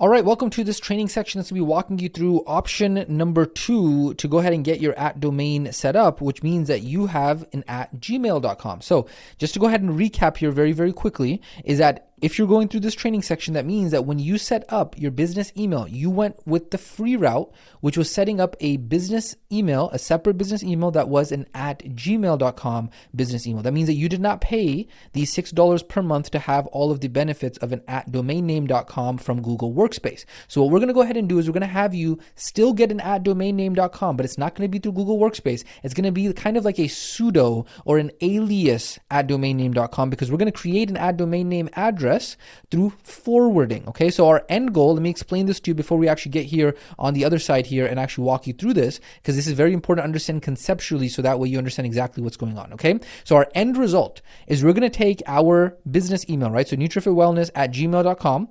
All right, welcome to this training section that's going to be walking you through option number 2 to go ahead and get your @domain set up, which means that you have an @gmail.com. So just to go ahead and recap here very, very quickly is that if you're going through this training section, that means that when you set up your business email, you went with the free route, which was setting up a business email, a separate business email that was an @gmail.com business email. That means that you did not pay the $6 per month to have all of the benefits of an @domainname.com from Google Workspace. So what we're going to go ahead and do is we're going to have you still get an @domainname.com, but it's not going to be through Google Workspace. It's going to be kind of like a pseudo or an alias @domainname.com, because we're going to create an @domain name address through forwarding. Okay, so our end goal, let me explain this to you before we actually get here on the other side here and actually walk you through this, because this is very important to understand conceptually, so that way you understand exactly what's going on. Okay, so our end result is we're going to take our business email, right? So nutrifitwellness@gmail.com.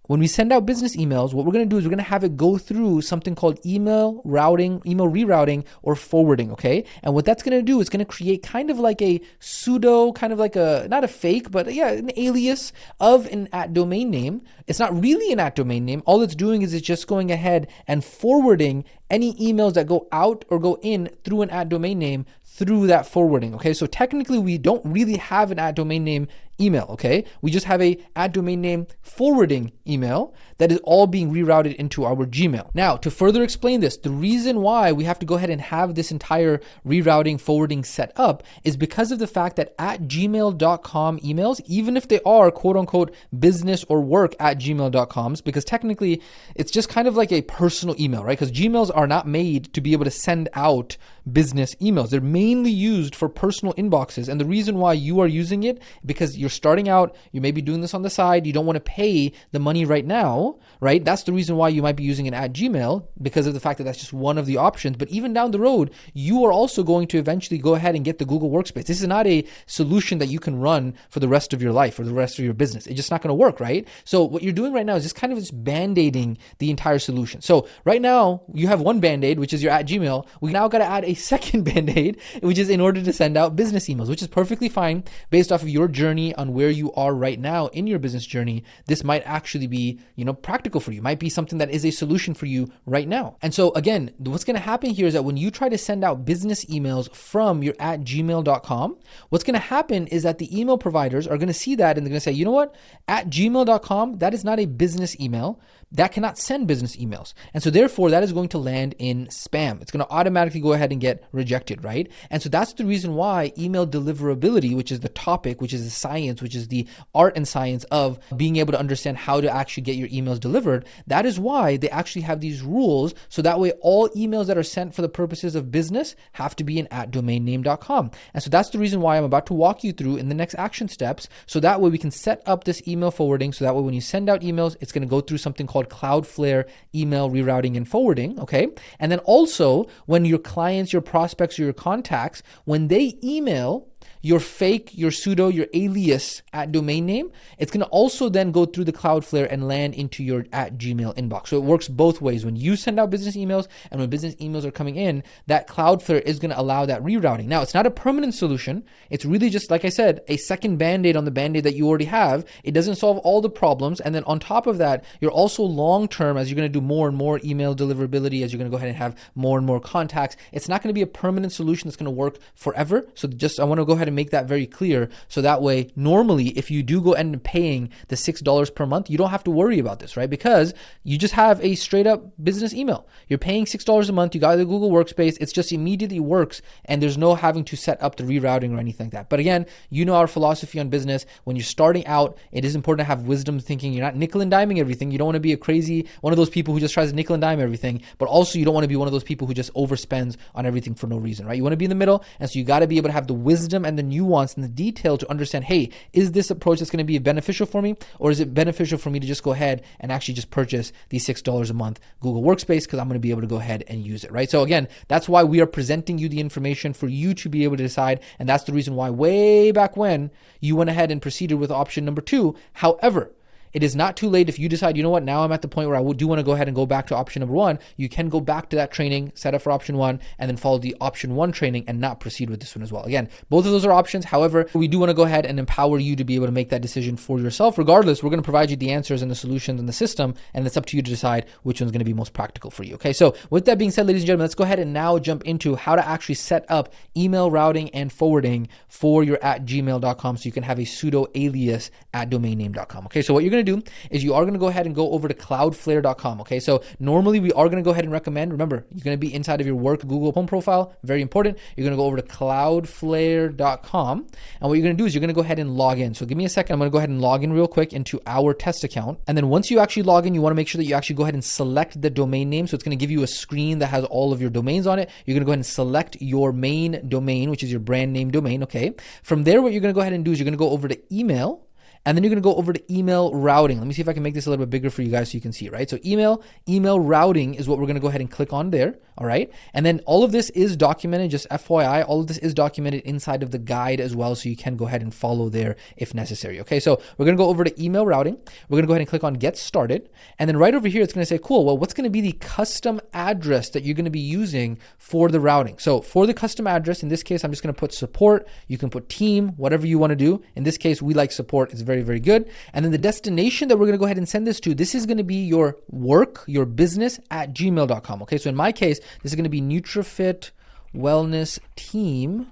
When we send out business emails, what we're going to do is we're going to have it go through something called email rerouting, or forwarding, okay? And what that's going to do is going to create kind of like a pseudo, kind of like a, not a fake, but yeah, an alias of an @domain name. It's not really an @domain name. All it's doing is it's just going ahead and forwarding any emails that go out or go in through an @domain name through that forwarding, okay? So technically we don't really have an @domain name email, okay? We just have a @domain name forwarding email that is all being rerouted into our Gmail. Now, to further explain this, the reason why we have to go ahead and have this entire rerouting forwarding set up is because of the fact that @gmail.com emails, even if they are quote unquote business or work @gmail.coms, because technically it's just kind of like a personal email, right? Because Gmails are not made to be able to send out business emails. They're mainly used for personal inboxes. And the reason why you are using it, because you're starting out, you may be doing this on the side, you don't want to pay the money right now, right? That's the reason why you might be using an @Gmail, because of the fact that that's just one of the options. But even down the road, you are also going to eventually go ahead and get the Google Workspace. This is not a solution that you can run for the rest of your life or the rest of your business. It's just not going to work, right? So what you're doing right now is just kind of just band-aiding the entire solution. So right now you have one band-aid, which is your @Gmail. We now got to add a second band-aid, which is in order to send out business emails, which is perfectly fine based off of your journey on where you are right now in your business journey. This might actually be, practical for you. Might be something that is a solution for you right now. And so again, what's going to happen here is that when you try to send out business emails from your @gmail.com, what's going to happen is that the email providers are going to see that and they're going to say, you know what, @gmail.com, that is not a business email. That cannot send business emails. And so therefore that is going to land in spam. It's going to automatically go ahead and get rejected, right? And so that's the reason why email deliverability, which is the topic, which is the science, which is the art and science of being able to understand how to actually get your emails delivered. That is why they actually have these rules. So that way all emails that are sent for the purposes of business have to be in @domainname.com. And so that's the reason why I'm about to walk you through in the next action steps. So that way we can set up this email forwarding. So that way when you send out emails, it's going to go through something called Cloudflare email rerouting and forwarding, okay? And then also when your clients, your prospects, or your contacts, when they email your fake, your pseudo, your alias @domain name, it's going to also then go through the Cloudflare and land into your @Gmail inbox. So it works both ways. When you send out business emails and when business emails are coming in, that Cloudflare is going to allow that rerouting. Now, it's not a permanent solution. It's really just, like I said, a second band-aid on the band-aid that you already have. It doesn't solve all the problems. And then on top of that, you're also long-term, as you're going to do more and more email deliverability, as you're going to go ahead and have more and more contacts, it's not going to be a permanent solution that's going to work forever. So just, I want to go ahead and make that very clear. So that way, normally, if you do go end up paying the $6 per month, you don't have to worry about this, right? Because you just have a straight up business email. You're paying $6 a month. You got the Google Workspace. It's just immediately works. And there's no having to set up the rerouting or anything like that. But again, you know our philosophy on business. When you're starting out, it is important to have wisdom thinking. You're not nickel and diming everything. You don't want to be a crazy, one of those people who just tries to nickel and dime everything. But also you don't want to be one of those people who just overspends on everything for no reason, right? You want to be in the middle. And so you got to be able to have the wisdom and the nuance and the detail to understand, hey, is this approach that's going to be beneficial for me, or is it beneficial for me to just go ahead and actually just purchase the $6 a month Google Workspace because I'm going to be able to go ahead and use it, right? So again, that's why we are presenting you the information for you to be able to decide, and that's the reason why way back when you went ahead and proceeded with option number 2. However, it is not too late if you decide, you know what, now I'm at the point where I do want to go ahead and go back to option number 1. You can go back to that training, set up for option 1, and then follow the option 1 training and not proceed with this one as well. Again, both of those are options. However, we do want to go ahead and empower you to be able to make that decision for yourself. Regardless, we're going to provide you the answers and the solutions and the system, and it's up to you to decide which one's going to be most practical for you. Okay, so with that being said, ladies and gentlemen, let's go ahead and now jump into how to actually set up email routing and forwarding for your @gmail.com so you can have a pseudo alias at domainname.com. Okay, so what you're going to do is you are going to go ahead and go over to cloudflare.com. Okay, so normally we are going to go ahead and recommend, remember, you're going to be inside of your work Google Home profile, very important. You're going to go over to cloudflare.com, and what you're going to do is you're going to go ahead and log in. So give me a second. I'm going to go ahead and log in real quick into our test account. And then once you actually log in, you want to make sure that you actually go ahead and select the domain name. So it's going to give you a screen that has all of your domains on it. You're going to go ahead and select your main domain, which is your brand name domain. Okay. From there, what you're going to go ahead and do is you're going to go over to email. And then you're going to go over to email routing. Let me see if I can make this a little bit bigger for you guys so you can see, right? So email routing is what we're going to go ahead and click on there. All right. And then all of this is documented, just FYI, all of this is documented inside of the guide as well. So you can go ahead and follow there if necessary. Okay. So we're going to go over to email routing. We're going to go ahead and click on get started. And then right over here, it's going to say, cool. Well, what's going to be the custom address that you're going to be using for the routing? So for the custom address, in this case, I'm just going to put support. You can put team, whatever you want to do. In this case, we like support. It's very, very good. And then the destination that we're going to go ahead and send this to, this is going to be your work, your business @gmail.com. Okay. So in my case, this is going to be NutriFit Wellness Team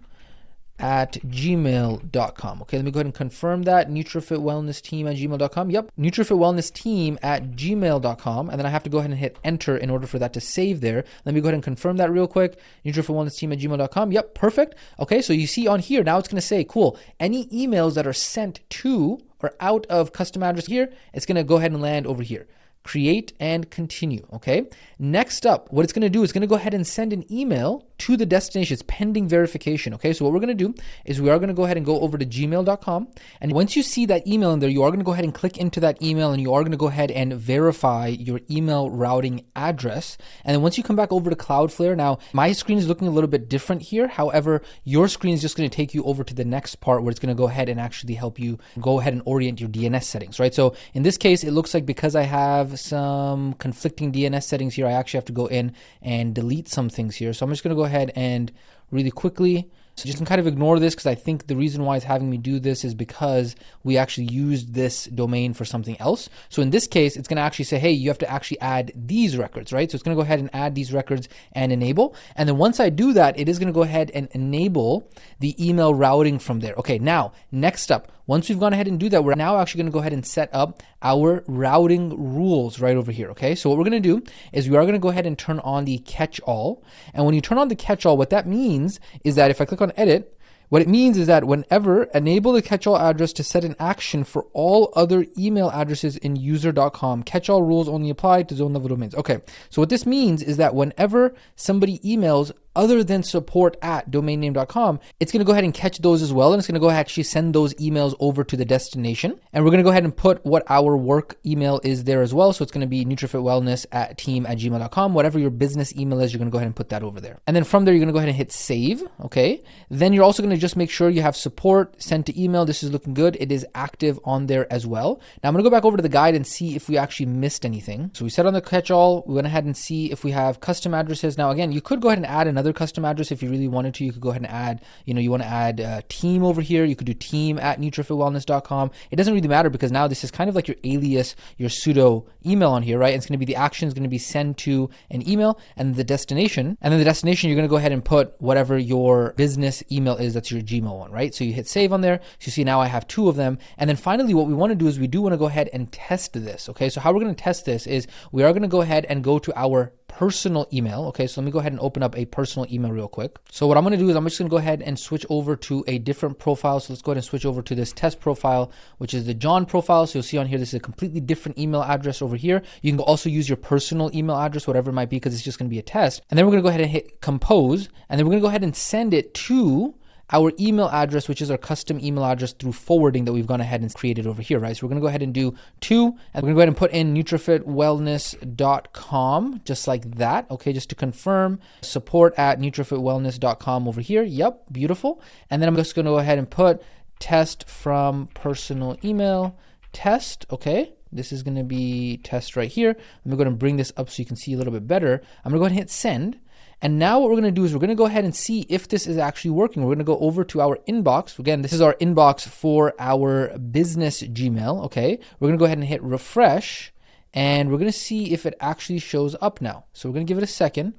@gmail.com. Okay, let me go ahead and confirm that. NutriFit Wellness Team @gmail.com. Yep, NutriFit Wellness Team @gmail.com. And then I have to go ahead and hit enter in order for that to save there. Let me go ahead and confirm that real quick. NutriFit Wellness Team @gmail.com. Yep, perfect. Okay, so you see on here, now it's going to say, cool, any emails that are sent to or out of custom address here, it's going to go ahead and land over here. Create and continue. Okay. Next up, what it's going to do is going to go ahead and send an email to the destination. It's pending verification. Okay. So what we're going to do is we are going to go ahead and go over to gmail.com. And once you see that email in there, you are going to go ahead and click into that email and you are going to go ahead and verify your email routing address. And then once you come back over to Cloudflare, now my screen is looking a little bit different here. However, your screen is just going to take you over to the next part where it's going to go ahead and actually help you go ahead and orient your DNS settings, right? So in this case, it looks like because I have some conflicting DNS settings here, I actually have to go in and delete some things here. So I'm just going to go ahead and really quickly, so just kind of ignore this because I think the reason why it's having me do this is because we actually used this domain for something else. So in this case, it's going to actually say, hey, you have to actually add these records, right? So it's going to go ahead and add these records and enable. And then once I do that, it is going to go ahead and enable the email routing from there. Okay, now next up, once we've gone ahead and do that, we're now actually going to go ahead and set up our routing rules right over here. Okay, so what we're going to do is we are going to go ahead and turn on the catch-all. And when you turn on the catch-all, what that means is that if I click on edit, what it means is that whenever enable the catch-all address to set an action for all other email addresses in user.com, catch-all rules only apply to zone level domains. Okay, so what this means is that whenever somebody emails other than support@domainname.com, it's going to go ahead and catch those as well. And it's going to go ahead and actually send those emails over to the destination. And we're going to go ahead and put what our work email is there as well. So it's going to be NutriFitWellness@team@gmail.com. Whatever your business email is, you're going to go ahead and put that over there. And then from there, you're going to go ahead and hit save. Okay. Then you're also going to just make sure you have support sent to email. This is looking good. It is active on there as well. Now I'm going to go back over to the guide and see if we actually missed anything. So we set on the catch-all. We went ahead and see if we have custom addresses. Now, again, you could go ahead and add another custom address if you really wanted to. You could go ahead and add, you want to add team over here. You could do team@nutrifitwellness.com. It doesn't really matter because now this is kind of like your alias, your pseudo email on here, right? It's going to be the action is going to be send to an email and the destination. And then the destination, you're going to go ahead and put whatever your business email is. That's your Gmail one, right? So you hit save on there. So you see now I have two of them. And then finally, what we want to do is we do want to go ahead and test this. Okay. So how we're going to test this is we are going to go ahead and go to our personal email. Okay, so let me go ahead and open up a personal email real quick. So what I'm going to do is I'm just going to go ahead and switch over to a different profile. So let's go ahead and switch over to this test profile, which is the John profile. So you'll see on here, this is a completely different email address over here. You can also use your personal email address, whatever it might be, because it's just going to be a test. And then we're going to go ahead and hit compose. And then we're going to go ahead and send it to our email address, which is our custom email address through forwarding that we've gone ahead and created over here, right? So we're going to go ahead and do to, and we're going to go ahead and put in nutrifitwellness.com, just like that. Okay, just to confirm, support@nutrifitwellness.com over here. Yep, beautiful. And then I'm just going to go ahead and put test from personal email test. Okay. This is going to be test right here. I'm going to bring this up so you can see a little bit better. I'm going to go ahead and hit send. And now what we're going to do is we're going to go ahead and see if this is actually working. We're going to go over to our inbox. Again, this is our inbox for our business Gmail. Okay. We're going to go ahead and hit refresh, and we're going to see if it actually shows up now. So we're going to give it a second.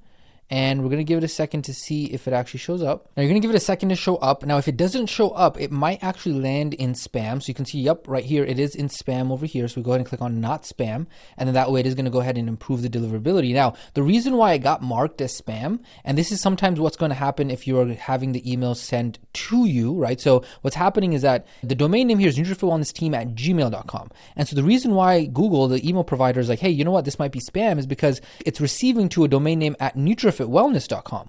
And we're going to give it a second to see if it actually shows up. Now you're going to give it a second to show up. Now, if it doesn't show up, it might actually land in spam. So you can see, yep, right here, it is in spam over here. So we go ahead and click on not spam. And then that way it is going to go ahead and improve the deliverability. Now, the reason why it got marked as spam, and this is sometimes what's going to happen if you're having the email sent to you, right? So what's happening is that the domain name here is NutrifitWellnessTeam@gmail.com. And so the reason why Google, the email provider, is like, hey, you know what, this might be spam, is because it's receiving to a domain name at NutrifitWellness.com,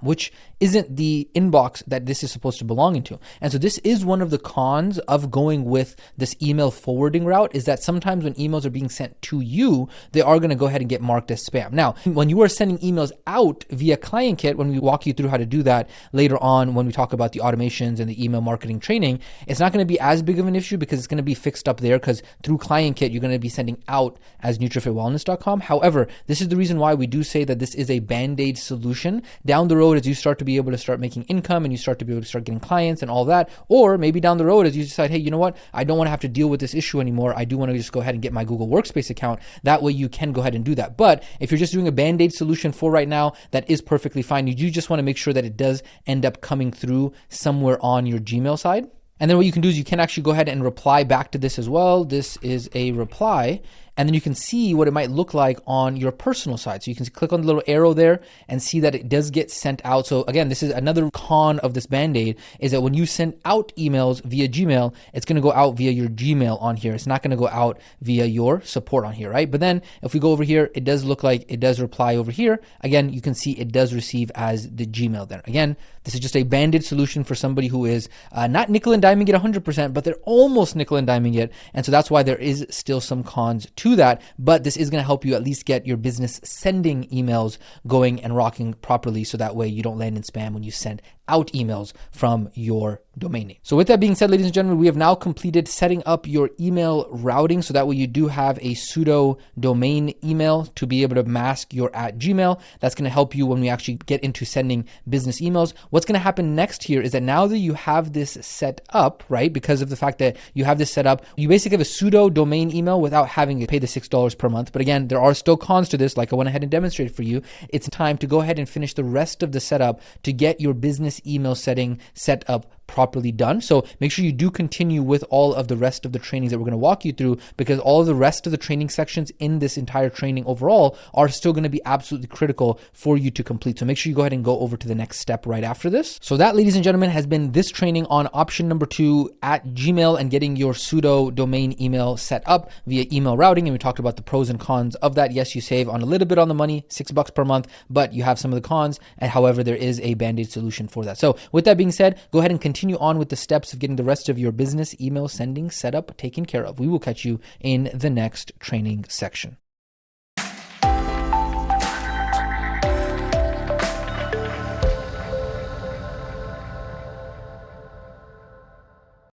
which isn't the inbox that this is supposed to belong into. And so this is one of the cons of going with this email forwarding route, is that sometimes when emails are being sent to you, they are going to go ahead and get marked as spam. Now, when you are sending emails out via ClientKit, when we walk you through how to do that later on, when we talk about the automations and the email marketing training, it's not going to be as big of an issue because it's going to be fixed up there, because through ClientKit, you're going to be sending out as NutrifitWellness.com. However, this is the reason why we do say that this is a band-aid solution. Down the road, as you start to be able to start making income and you start to be able to start getting clients and all that, or maybe down the road as you decide, hey, you know what, I don't want to have to deal with this issue anymore. I do want to just go ahead and get my Google Workspace account. That way you can go ahead and do that. But if you're just doing a band-aid solution for right now, that is perfectly fine. You do just want to make sure that it does end up coming through somewhere on your Gmail side. And then what you can do is you can actually go ahead and reply back to this as well. This is a reply. And then you can see what it might look like on your personal side. So you can click on the little arrow there and see that it does get sent out. So again, this is another con of this Band-Aid, is that when you send out emails via Gmail, it's going to go out via your Gmail on here. It's not going to go out via your support on here, right? But then if we go over here, it does look like it does reply over here. Again, you can see it does receive as the Gmail there. Again, this is just a Band-Aid solution for somebody who is not nickel and diming it 100%, but they're almost nickel and diming it. And so that's why there is still some cons to that, but this is going to help you at least get your business sending emails going and rocking properly, so that way you don't land in spam when you send out emails from your domain name. So with that being said, ladies and gentlemen, we have now completed setting up your email routing, so that way you do have a pseudo domain email to be able to mask your @Gmail. That's going to help you when we actually get into sending business emails. What's going to happen next here is that now that you have this set up, right, because of the fact that you have this set up, you basically have a pseudo domain email without having to pay the $6 per month. But again, there are still cons to this, like I went ahead and demonstrated for you. It's time to go ahead and finish the rest of the setup to get your business email setting set up properly done. So make sure you do continue with all of the rest of the trainings that we're going to walk you through, because all of the rest of the training sections in this entire training overall are still going to be absolutely critical for you to complete. So make sure you go ahead and go over to the next step right after this. So that, ladies and gentlemen, has been this training on option number 2 @Gmail and getting your pseudo domain email set up via email routing. And we talked about the pros and cons of that. Yes, you save on a little bit on the money, $6 per month, but you have some of the cons. And however, there is a Band-Aid solution for that. So with that being said, go ahead and continue on with the steps of getting the rest of your business email sending set up, taken care of. We will catch you in the next training section.